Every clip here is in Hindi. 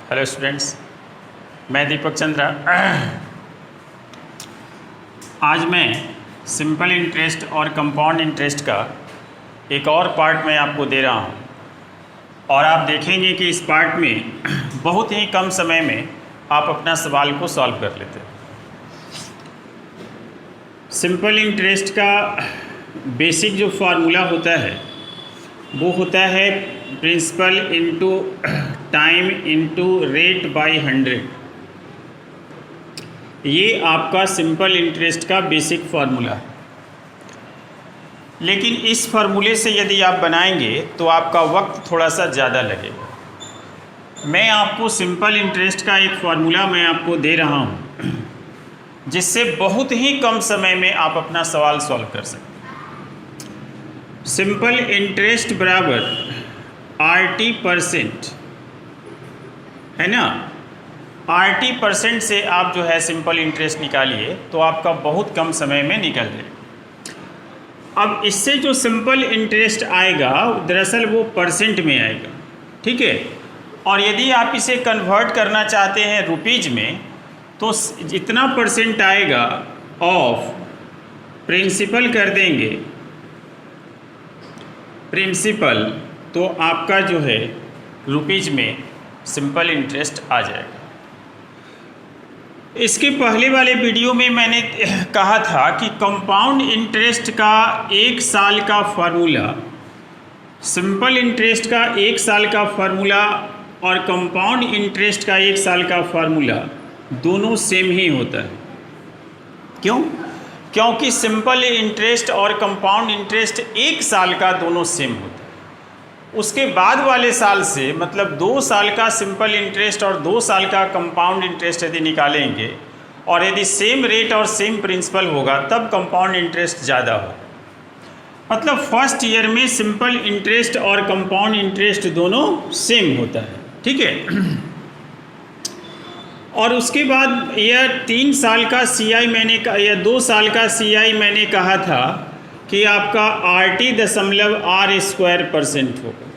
हेलो स्टूडेंट्स, मैं दीपक चंद्रा। आज मैं सिंपल इंटरेस्ट और कंपाउंड इंटरेस्ट का एक और पार्ट मैं आपको दे रहा हूँ और आप देखेंगे कि इस पार्ट में बहुत ही कम समय में आप अपना सवाल को सॉल्व कर लेते हैं। सिंपल इंटरेस्ट का बेसिक जो फार्मूला होता है वो होता है principal into time into rate by 100। ये आपका सिंपल इंटरेस्ट का बेसिक फार्मूला है। लेकिन इस फार्मूले से यदि आप बनाएंगे तो आपका वक्त थोड़ा सा ज़्यादा लगेगा। मैं आपको सिंपल इंटरेस्ट का एक फार्मूला मैं आपको दे रहा हूँ जिससे बहुत ही कम समय में आप अपना सवाल सॉल्व कर सकते हैं। सिंपल इंटरेस्ट बराबर RT% है ना। RT% से आप जो है सिंपल इंटरेस्ट निकालिए तो आपका बहुत कम समय में निकल जाएगा। अब इससे जो सिंपल इंटरेस्ट आएगा दरअसल वो परसेंट में आएगा, ठीक है। और यदि आप इसे कन्वर्ट करना चाहते हैं रुपीज़ में तो जितना परसेंट आएगा ऑफ प्रिंसिपल कर देंगे प्रिंसिपल, तो आपका जो है रुपीज़ में सिंपल इंटरेस्ट आ जाएगा। इसके पहले वाले वीडियो में मैंने कहा था कि कंपाउंड इंटरेस्ट का 1 साल का फार्मूला, सिंपल इंटरेस्ट का 1 साल का फार्मूला और कंपाउंड इंटरेस्ट का 1 साल का फार्मूला दोनों सेम ही होता है। क्यों? क्योंकि सिंपल इंटरेस्ट और कंपाउंड इंटरेस्ट 1 साल का दोनों सेम होता है। उसके बाद वाले साल से मतलब 2 साल का सिंपल इंटरेस्ट और 2 साल का कंपाउंड इंटरेस्ट यदि निकालेंगे और यदि सेम रेट और सेम प्रिंसिपल होगा तब कंपाउंड इंटरेस्ट ज़्यादा हो। मतलब फर्स्ट ईयर में सिंपल इंटरेस्ट और कंपाउंड इंटरेस्ट दोनों सेम होता है, ठीक है। और उसके बाद यह 3 साल का CI मैंने या 2 साल का CI मैंने कहा था कि आपका RT.R² होगा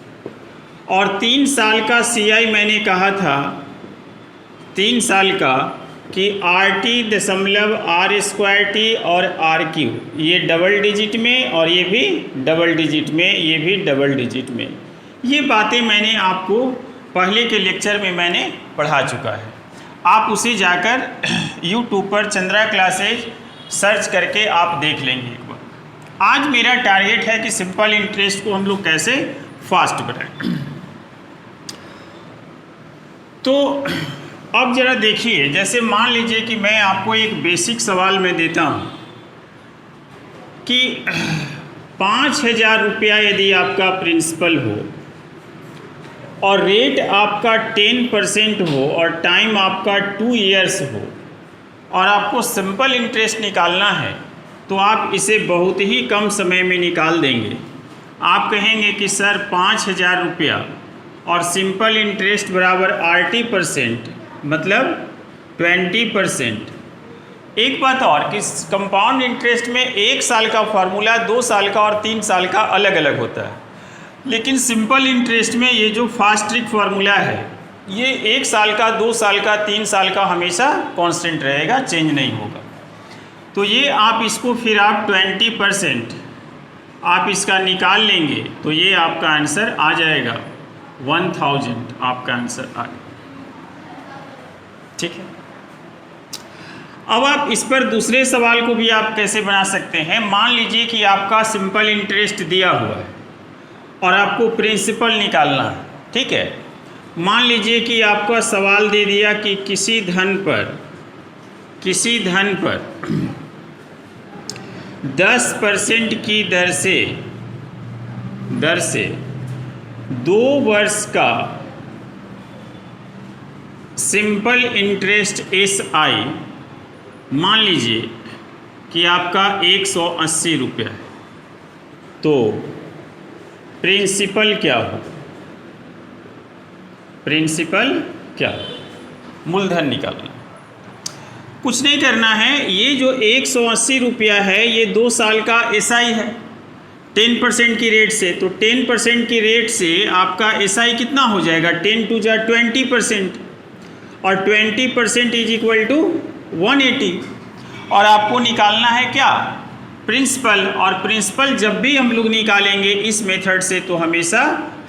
और 3 साल का CI मैंने कहा था 3 साल का कि RT.R² और RQ, ये डबल डिजिट में और ये भी डबल डिजिट में, ये भी डबल डिजिट में। ये बातें मैंने आपको पहले के लेक्चर में मैंने पढ़ा चुका है। आप उसे जाकर YouTube पर चंद्रा क्लासेज सर्च करके आप देख लेंगे एक बार। आज मेरा टारगेट है कि सिंपल इंटरेस्ट को हम लोग कैसे फास्ट बनाएं। तो अब ज़रा देखिए, जैसे मान लीजिए कि मैं आपको एक बेसिक सवाल में देता हूँ कि 5,000 रुपया यदि आपका प्रिंसिपल हो और रेट आपका 10% हो और टाइम आपका 2 इयर्स हो और आपको सिंपल इंटरेस्ट निकालना है तो आप इसे बहुत ही कम समय में निकाल देंगे। आप कहेंगे कि सर 5,000 रुपया और सिंपल इंटरेस्ट बराबर RT% मतलब 20%। एक बात और कि कंपाउंड इंटरेस्ट में 1 साल का फार्मूला 2 साल का और 3 साल का अलग अलग होता है, लेकिन सिंपल इंटरेस्ट में ये जो फास्ट ट्रिक फार्मूला है ये 1 साल का 2 साल का 3 साल का हमेशा कांस्टेंट रहेगा, चेंज नहीं होगा। तो ये आप इसको फिर आप 20% आप इसका निकाल लेंगे तो ये आपका आंसर आ जाएगा 1000, आपका आंसर आ गया, ठीक है। अब आप इस पर दूसरे सवाल को भी आप कैसे बना सकते हैं। मान लीजिए कि आपका सिंपल इंटरेस्ट दिया हुआ है और आपको प्रिंसिपल निकालना है, ठीक है। मान लीजिए कि आपका सवाल दे दिया कि किसी धन पर 10% की दर से 2 वर्ष का सिंपल इंटरेस्ट SI मान लीजिए कि आपका 180 रुपया है, तो प्रिंसिपल क्या हो? प्रिंसिपल क्या हो? मूलधन निकालना। कुछ नहीं करना है, ये जो 180 रुपया है ये 2 साल का SI है 10% की रेट से। तो 10% की रेट से आपका SI कितना हो जाएगा? 10 टू जा 20%। और 20% इज इक्वल टू 180। और आपको निकालना है क्या, प्रिंसिपल। और प्रिंसिपल जब भी हम लोग निकालेंगे इस मेथड से तो हमेशा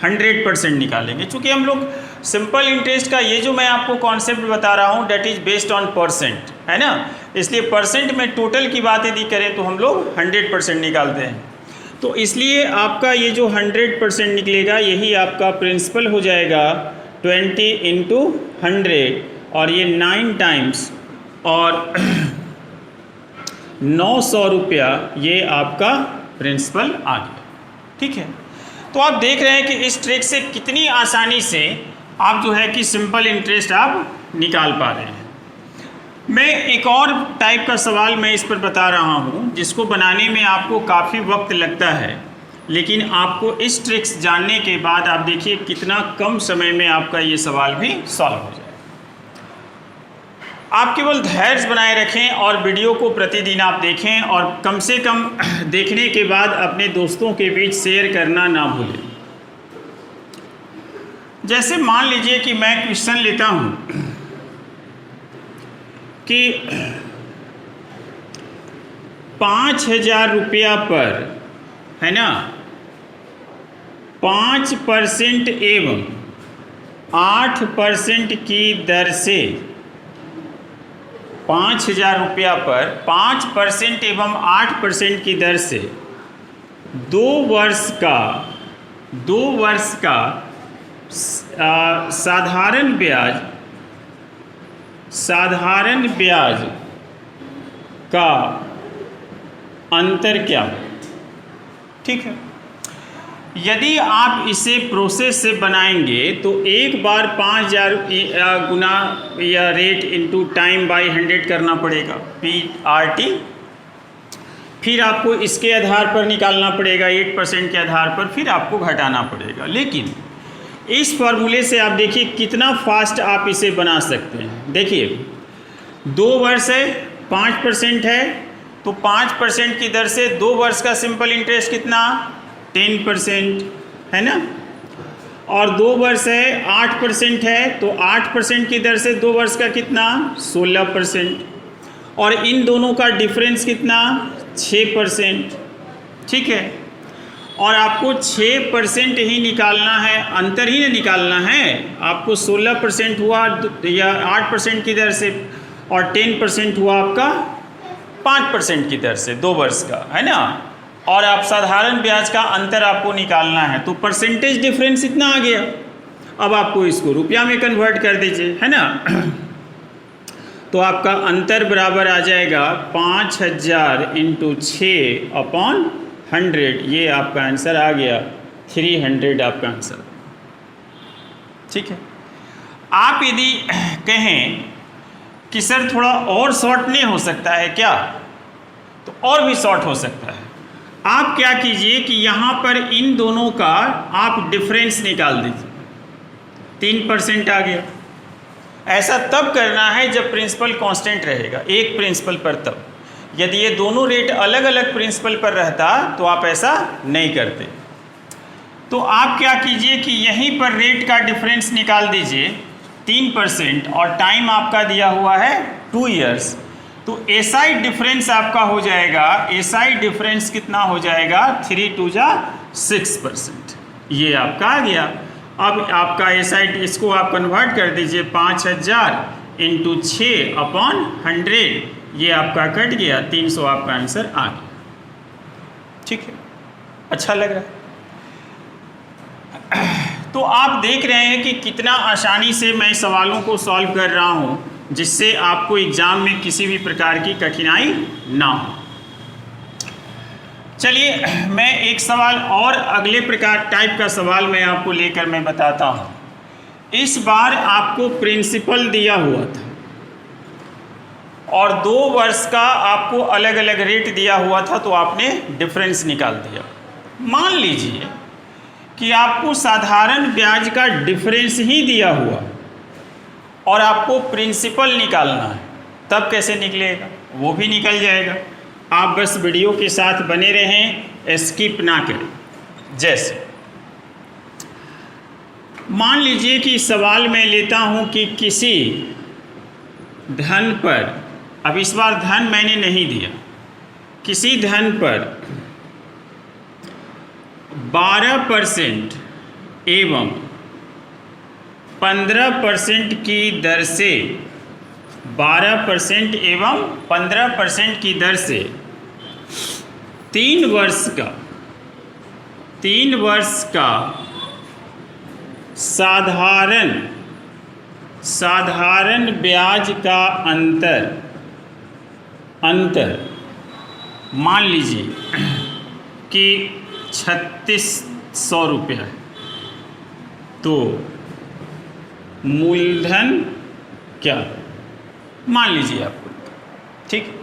100% निकालेंगे। चूँकि हम लोग सिंपल इंटरेस्ट का ये जो मैं आपको कॉन्सेप्ट बता रहा हूँ that is based on percent, है ना, इसलिए परसेंट में टोटल की बात यदि करें तो हम लोग 100% निकालते हैं। तो इसलिए आपका ये जो 100% निकलेगा यही आपका प्रिंसिपल हो जाएगा 20 × 100 और ये 9 टाइम्स और 900 रुपया ये आपका प्रिंसिपल आ गया। ठीक है, तो आप देख रहे हैं कि इस ट्रिक से कितनी आसानी से आप जो है कि सिंपल इंटरेस्ट आप निकाल पा रहे हैं। मैं एक और टाइप का सवाल मैं इस पर बता रहा हूँ जिसको बनाने में आपको काफ़ी वक्त लगता है, लेकिन आपको इस ट्रिक्स जानने के बाद आप देखिए कितना कम समय में आपका ये सवाल भी सॉल्व हो जाए। आप केवल धैर्य बनाए रखें और वीडियो को प्रतिदिन आप देखें और कम से कम देखने के बाद अपने दोस्तों के बीच शेयर करना ना भूलें। जैसे मान लीजिए कि मैं क्वेश्चन लेता हूँ कि 5,000 रुपया पर, है ना, 5% एवं 8% की दर से 5,000 रुपया पर 5% एवं 8% की दर से 2 वर्ष का साधारण ब्याज का अंतर क्या है। ठीक है, यदि आप इसे प्रोसेस से बनाएंगे तो एक बार 5,000 गुना या रेट इनटू टाइम बाय 100 करना पड़ेगा, PRT। फिर आपको इसके आधार पर निकालना पड़ेगा 8% के आधार पर, फिर आपको घटाना पड़ेगा। लेकिन इस फॉर्मूले से आप देखिए कितना फास्ट आप इसे बना सकते हैं। देखिए 2 वर्ष है, 5% है, तो 5% की दर से 2 वर्ष का सिंपल इंटरेस्ट कितना, 10%, है ना। और 2 वर्ष है, 8% है, तो 8% की दर से 2 वर्ष का कितना, 16%। और इन दोनों का डिफरेंस कितना, 6%। ठीक है, और आपको 6% ही निकालना है, अंतर ही निकालना है। आपको 16% हुआ या 8% की दर से और 10% हुआ आपका 5% की दर से 2 वर्ष का, है ना। और आप साधारण ब्याज का अंतर आपको निकालना है, तो परसेंटेज डिफरेंस इतना आ गया। अब आपको इसको रुपया में कन्वर्ट कर दीजिए, है ना। तो आपका अंतर बराबर आ जाएगा 5,000 × 6/100, ये आपका आंसर आ गया 300 आपका आंसर। ठीक है, आप यदि कहें कि सर थोड़ा और शॉर्ट नहीं हो सकता है क्या, तो और भी शॉर्ट हो सकता है। आप क्या कीजिए कि यहाँ पर इन दोनों का आप डिफरेंस निकाल दीजिए, 3% आ गया। ऐसा तब करना है जब प्रिंसिपल कांस्टेंट रहेगा, एक प्रिंसिपल पर। तब यदि ये दोनों रेट अलग अलग प्रिंसिपल पर रहता तो आप ऐसा नहीं करते। तो आप क्या कीजिए कि यहीं पर रेट का डिफरेंस निकाल दीजिए 3%, और टाइम आपका दिया हुआ है 2 इयर्स। तो एसआई डिफरेंस आपका हो जाएगा, एसआई डिफरेंस कितना हो जाएगा, 3 × 2 = 6%। ये आपका आ गया। अब आपका एसआई इसको आप कन्वर्ट कर दीजिए 5,000 × 6/100, ये आपका कट गया, 300 आपका आंसर आ गया। ठीक है, अच्छा लग रहा है। तो आप देख रहे हैं कि कितना आसानी से मैं सवालों को सॉल्व कर रहा हूं, जिससे आपको एग्जाम में किसी भी प्रकार की कठिनाई ना हो। चलिए मैं एक सवाल और अगले प्रकार टाइप का सवाल मैं आपको लेकर मैं बताता हूं। इस बार आपको प्रिंसिपल दिया हुआ था और 2 वर्ष का आपको अलग अलग रेट दिया हुआ था, तो आपने डिफरेंस निकाल दिया। मान लीजिए कि आपको साधारण ब्याज का डिफरेंस ही दिया हुआ और आपको प्रिंसिपल निकालना है, तब कैसे निकलेगा, वो भी निकल जाएगा। आप बस वीडियो के साथ बने रहें, स्किप ना करें। जैसे मान लीजिए कि सवाल में लेता हूं कि किसी धन पर, अब इस बार धन मैंने नहीं दिया, किसी धन पर 12% एवं 15% की दर से 12% एवं 15% की दर से 3 वर्ष का साधारण ब्याज का अंतर मान लीजिए कि 3600 रुपया है, तो मूलधन क्या मान लीजिए आपको, ठीक।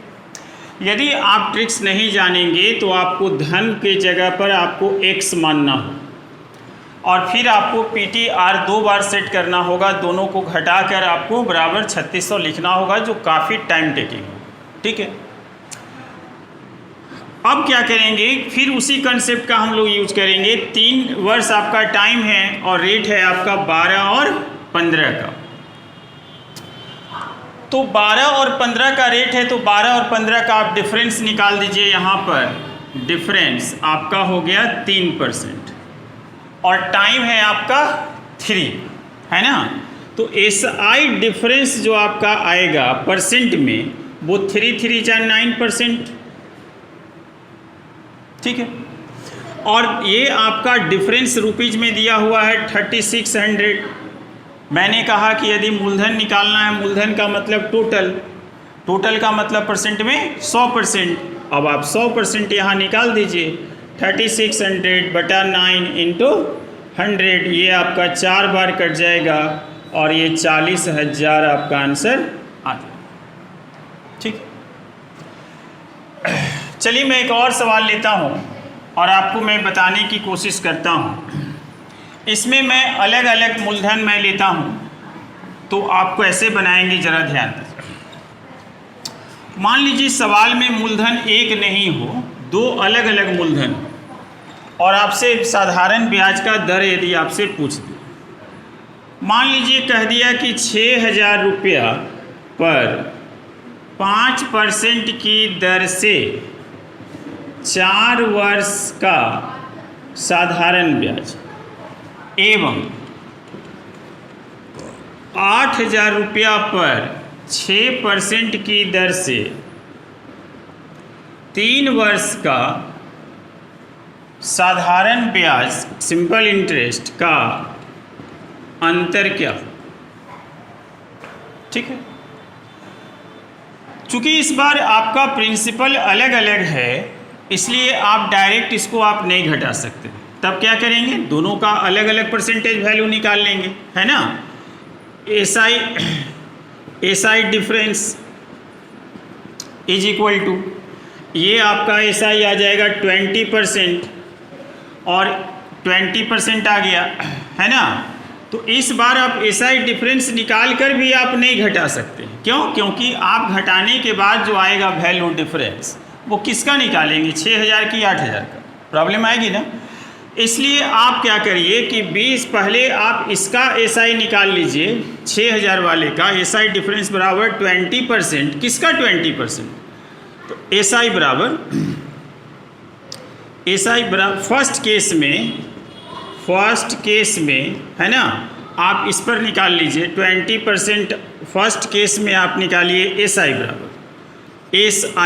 यदि आप ट्रिक्स नहीं जानेंगे तो आपको धन के जगह पर आपको x मानना हो और फिर आपको PTR 2 बार सेट करना होगा, दोनों को घटाकर आपको बराबर 3600 लिखना होगा, जो काफ़ी टाइम टेकिंग हो, ठीक है। अब क्या करेंगे, फिर उसी कंसेप्ट का हम लोग यूज करेंगे। 3 वर्ष आपका टाइम है और रेट है आपका 12 और 15 का, तो 12 और 15 का रेट है, तो 12 और 15 का आप डिफरेंस निकाल दीजिए। यहाँ पर डिफरेंस आपका हो गया 3% और टाइम है आपका 3, है ना। तो SI डिफरेंस जो आपका आएगा परसेंट में, वो 3 जा 9%, ठीक है। और ये आपका डिफरेंस रुपीज में दिया हुआ है 3600। मैंने कहा कि यदि मूलधन निकालना है, मूलधन का मतलब टोटल का मतलब परसेंट में 100%। अब आप 100% यहाँ निकाल दीजिए, 3600 बटा 9 इंटू 100, ये आपका 4 बार कट जाएगा और ये 40,000 आपका आंसर आ जाएगा, ठीक। चलिए मैं एक और सवाल लेता हूँ और आपको मैं बताने की कोशिश करता हूँ। इसमें मैं अलग अलग मूलधन मैं लेता हूँ, तो आपको ऐसे बनाएंगे, ज़रा ध्यान दीजिए। मान लीजिए सवाल में मूलधन एक नहीं हो, 2 अलग अलग मूलधन, और आपसे साधारण ब्याज का दर यदि आपसे पूछ दे, मान लीजिए कह दिया कि 6000 रुपया पर 5% की दर से 4 वर्ष का साधारण ब्याज एवं 8000 रुपया पर 6% की दर से 3 वर्ष का साधारण ब्याज सिंपल इंटरेस्ट का अंतर क्या, ठीक है। चूंकि इस बार आपका प्रिंसिपल अलग अलग है, इसलिए आप डायरेक्ट इसको आप नहीं घटा सकते। तब क्या करेंगे, दोनों का अलग अलग परसेंटेज वैल्यू निकाल लेंगे, है ना। SI difference is equal to, ये आपका SI आ जाएगा 20% और 20% आ गया, है ना। तो इस बार आप SI डिफरेंस निकाल कर भी आप नहीं घटा सकते। क्यों? क्योंकि आप घटाने के बाद जो आएगा वैल्यू डिफरेंस, वो किसका निकालेंगे, 6000 की 8000 का, प्रॉब्लम आएगी ना। इसलिए आप क्या करिए कि 20 पहले आप इसका SI निकाल लीजिए, 6000 वाले का SI डिफरेंस बराबर 20%, किसका 20%, तो SI बराबर फर्स्ट केस में है ना, आप इस पर निकाल लीजिए 20%। फर्स्ट केस में आप निकालिए SI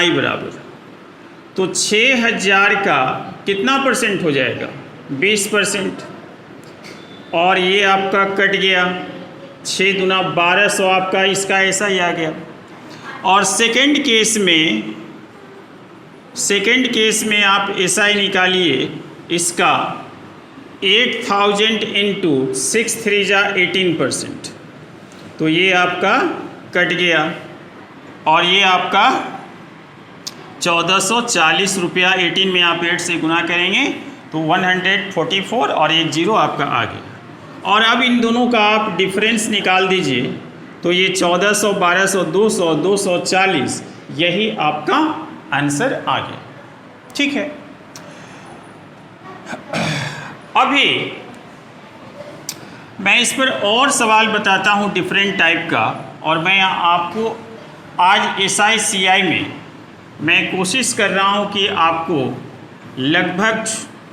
बराबर, तो 6000 का कितना परसेंट हो जाएगा, 20%, और ये आपका कट गया, 6 दूना 1200 आपका इसका SI आ गया। और सेकंड केस में आप SI निकालिए इसका 8000 इंटू 6 3 जा 18%, तो ये आपका कट गया और ये आपका 1440 रुपया, 18 में आप 8 से गुना करेंगे तो 144 और एक जीरो आपका आ गया। और अब इन दोनों का आप डिफरेंस निकाल दीजिए, तो ये 1400 1200 200 240, यही आपका आंसर आ गया, ठीक है। अभी मैं इस पर और सवाल बताता हूँ डिफरेंट टाइप का, और मैं आपको आज SI/CI में मैं कोशिश कर रहा हूँ कि आपको लगभग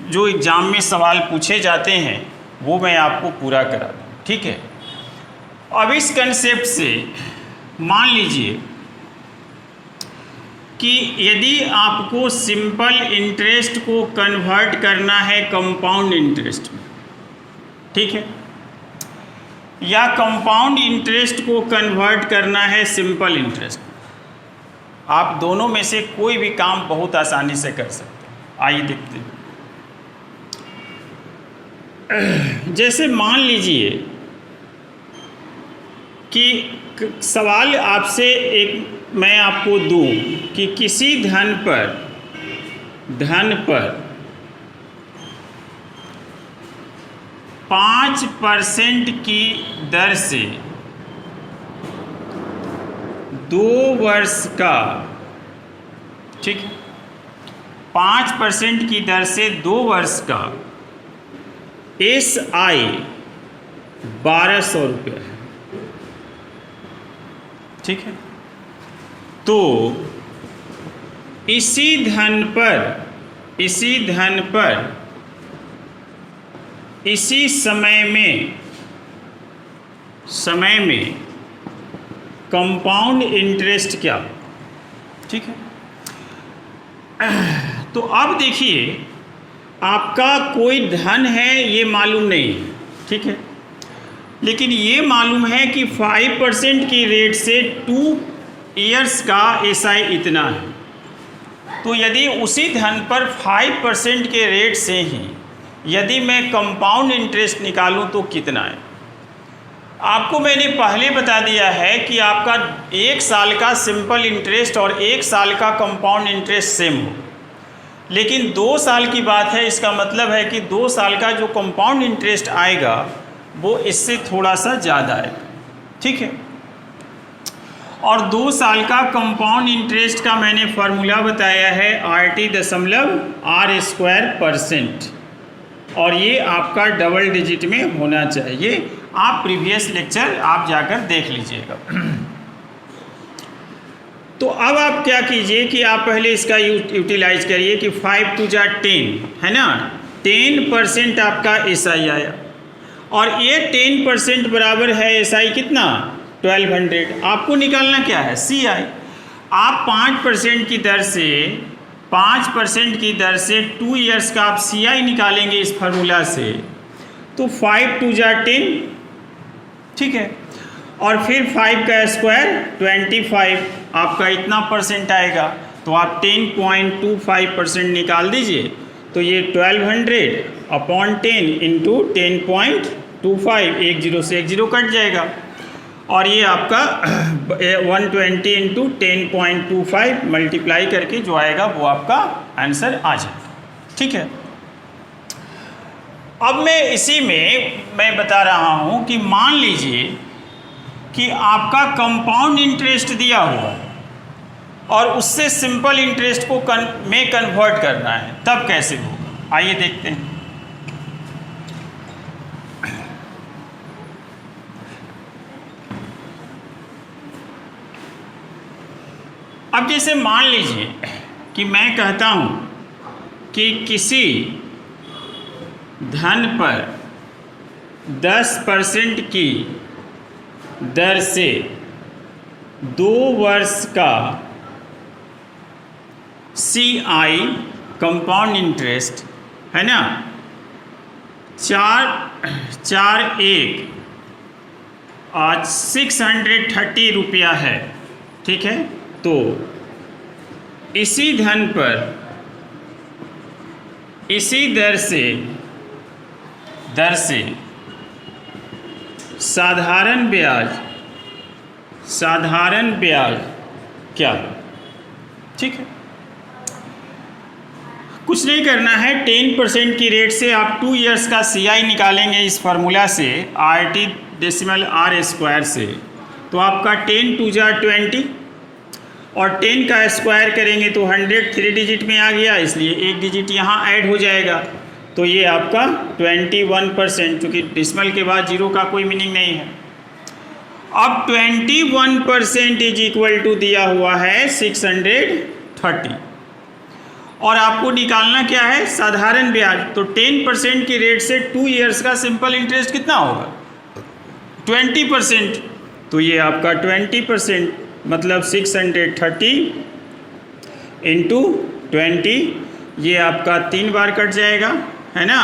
जो एग्ज़ाम में सवाल पूछे जाते हैं वो मैं आपको पूरा करा दूँ, ठीक है। अब इस कंसेप्ट से मान लीजिए कि यदि आपको सिंपल इंटरेस्ट को कन्वर्ट करना है कंपाउंड इंटरेस्ट में, ठीक है, या कंपाउंड इंटरेस्ट को कन्वर्ट करना है सिंपल इंटरेस्ट में, आप दोनों में से कोई भी काम बहुत आसानी से कर सकते हैं। आइए देखते हैं। जैसे मान लीजिए कि सवाल आपसे एक मैं आपको दूं कि किसी धन पर 5% की दर से 2 वर्ष का, ठीक है, 5% की दर से 2 वर्ष का SI 1200 रुपये है, ठीक है। तो इसी धन पर इसी समय में कंपाउंड इंटरेस्ट क्या, ठीक है। तो अब देखिए, आपका कोई धन है ये मालूम नहीं है, ठीक है, लेकिन ये मालूम है कि 5% की रेट से 2 ईयर्स का SI इतना है। तो यदि उसी धन पर 5% के रेट से ही यदि मैं कंपाउंड इंटरेस्ट निकालूं तो कितना है। आपको मैंने पहले बता दिया है कि आपका 1 साल का सिंपल इंटरेस्ट और 1 साल का कंपाउंड इंटरेस्ट सेम हो, लेकिन 2 साल की बात है। इसका मतलब है कि 2 साल का जो कंपाउंड इंटरेस्ट आएगा वो इससे थोड़ा सा ज़्यादा आएगा, ठीक है। और 2 साल का कंपाउंड इंटरेस्ट का मैंने फार्मूला बताया है RT.R²%, और ये आपका डबल डिजिट में होना चाहिए। आप प्रीवियस लेक्चर आप जाकर देख लीजिएगा। तो अब आप क्या कीजिए कि आप पहले इसका यूटिलाइज करिए कि 5 2 जा 10 है ना, 10% आपका SI आया, और ये 10% बराबर है SI कितना 1200। आपको निकालना क्या है CI। आप 5% की दर से 2 ईयर्स का आप CI निकालेंगे इस फार्मूला से, तो 5 2 जा 10, ठीक है, और फिर 5 का स्क्वायर 25, आपका इतना परसेंट आएगा। तो आप 10.25% निकाल दीजिए, तो ये 1200/10 इंटू 10.25, 1 0 से 1 0 कट जाएगा, और ये आपका 120 इंटू 10.25 मल्टीप्लाई करके जो आएगा वो आपका आंसर आ जाएगा, ठीक है। अब मैं इसी में मैं बता रहा हूँ कि मान लीजिए कि आपका कंपाउंड इंटरेस्ट दिया हुआ है और उससे सिंपल इंटरेस्ट को में कन्वर्ट करना है, तब कैसे होगा। आइए देखते हैं। अब जैसे मान लीजिए कि मैं कहता हूँ कि किसी धन पर 10% की दर से 2 वर्ष का CI कंपाउंड इंटरेस्ट है ना 441 आज 630 रुपया है, ठीक है। तो इसी धन पर इसी दर से साधारण ब्याज क्या, ठीक है। कुछ नहीं करना है, 10% की रेट से आप 2 ईयर्स का CI निकालेंगे इस फार्मूला से RT.R² से, तो आपका 10 2 जा 20 और 10 का स्क्वायर करेंगे तो 100 3 डिजिट में आ गया, इसलिए 1 डिजिट यहाँ ऐड हो जाएगा। तो ये आपका 21%, चूँकि डिसिमल के बाद 0 का कोई मीनिंग नहीं है। अब 21% इज इक्वल टू दिया हुआ है 630 और आपको निकालना क्या है, साधारण ब्याज। तो 10% की रेट से 2 इयर्स का सिंपल इंटरेस्ट कितना होगा, 20%। तो ये आपका 20% मतलब 630 इंटू 20, ये आपका 3 बार कट जाएगा, है ना,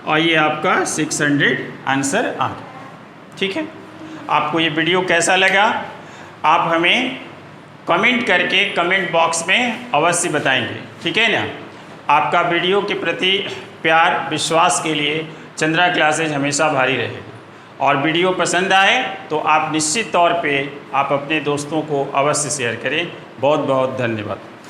और ये आपका 600 आंसर आ गया। ठीक है, आपको ये वीडियो कैसा लगा आप हमें कमेंट करके कमेंट बॉक्स में अवश्य बताएंगे। ठीक है ना, आपका वीडियो के प्रति प्यार विश्वास के लिए चंद्रा क्लासेज हमेशा भारी रहेगी। और वीडियो पसंद आए तो आप निश्चित तौर पे आप अपने दोस्तों को अवश्य शेयर करें। बहुत बहुत धन्यवाद।